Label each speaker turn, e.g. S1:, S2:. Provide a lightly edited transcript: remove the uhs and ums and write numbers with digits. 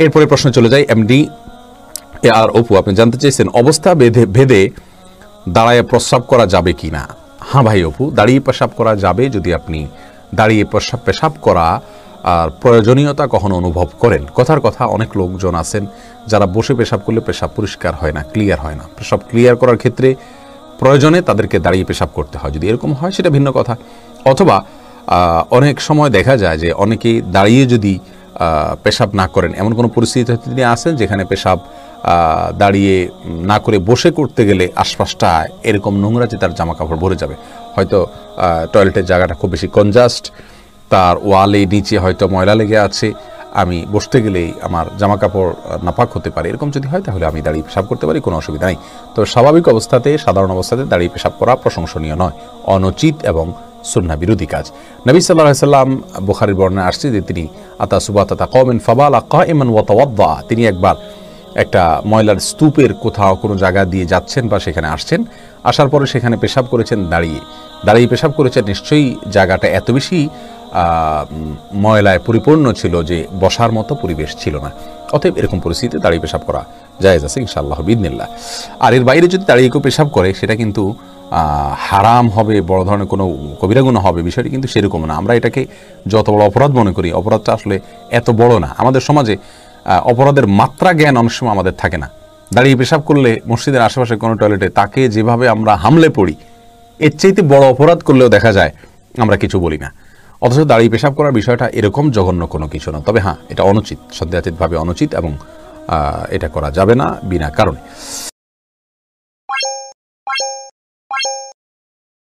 S1: এরপরে প্রশ্ন চলে যায় এমডি আর অপু, আপনি জানতে চেয়েছেন অবস্থা ভেদে দাঁড়ায় প্রস্রাব করা যাবে কি না। হ্যাঁ ভাই অপু, দাঁড়িয়ে পেশাব করা যাবে যদি আপনি দাঁড়িয়ে পেশাব করা আর প্রয়োজনীয়তা কখনো অনুভব করেন। কথার কথা, অনেক লোকজন আছেন যারা বসে পেশাব করলে পেশাব পরিষ্কার হয় না, ক্লিয়ার হয় না। পেশাব ক্লিয়ার করার ক্ষেত্রে প্রয়োজনে তাদেরকে দাঁড়িয়ে পেশাব করতে হয়। যদি এরকম হয় সেটা ভিন্ন কথা। অথবা অনেক সময় দেখা যায় যে অনেকেই দাঁড়িয়ে যদি পেশাব না করেন, এমন কোনো পরিস্থিতি তিনি আছেন যেখানে পেশাব দাঁড়িয়ে না করে বসে করতে গেলে আশপাশটা এরকম নোংরাতে তার জামা কাপড় ভরে যাবে। হয়তো টয়লেটের জায়গাটা খুব বেশি কনজাস্ট, তার ওয়ালে নিচে হয়তো ময়লা লেগে আছে, আমি বসতে গেলেই আমার জামা কাপড় নাপাক হতে পারে। এরকম যদি হয় তাহলে আমি দাঁড়িয়ে পেশাব করতে পারি, কোনো অসুবিধা নেই। তো স্বাভাবিক অবস্থাতে, সাধারণ অবস্থাতে দাঁড়িয়ে পেশাব করা প্রশংসনীয় নয়, অনুচিত এবং সুন্নাহ বিরোধী কাজ। নবী সাল্লাল্লাহু আলাইহি সাল্লাম, বুখারীর বর্ণনায় আসছে যে তিনি আতা সুবাতাতা কওমিন ফাবালা কাইমান ওয়া তাওয়াদ্দা, তিনি একবার একটা ময়লার স্তূপের কোথাও কোনো জায়গা দিয়ে যাচ্ছেন বা সেখানে আসছেন, আসার পরে সেখানে পেশাব করেছেন দাঁড়িয়ে পেশাব করেছেন। নিশ্চয়ই জায়গাটা এত বেশি ময়লায় পরিপূর্ণ ছিল যে বসার মতো পরিবেশ ছিল না। অতএব এরকম পরিস্থিতিতে দাঁড়িয়ে পেশাব করা জায়েজ আছে ইনশাআল্লাহ বিইذনিল্লাহ। আর এর বাইরে যদি দাঁড়িয়ে কেউ পেশাব করে সেটা কিন্তু হারাম হবে, বড় ধরনের কোনো কবিরা গুনাহ হবে, বিষয়টি কিন্তু সেরকম না। আমরা এটাকে যত বড় অপরাধ মনে করি, অপরাধটা আসলে এত বড় না। আমাদের সমাজে অপরাধের মাত্রা জ্ঞান অনেক সময় আমাদের থাকে না। দাঁড়িয়ে পেশাব করলে মসজিদের আশেপাশে কোনো টয়লেটে তাকে যেভাবে আমরা হামলে পড়ি, এর চাইতে বড় অপরাধ করলেও দেখা যায় আমরা কিছু বলি না। অথচ দাঁড়িয়ে পেশাব করার বিষয়টা এরকম জঘন্য কোনো কিছু না। তবে হ্যাঁ, এটা অনুচিত, সন্দেহাতীতভাবে অনুচিত এবং এটা করা যাবে না বিনা কারণে।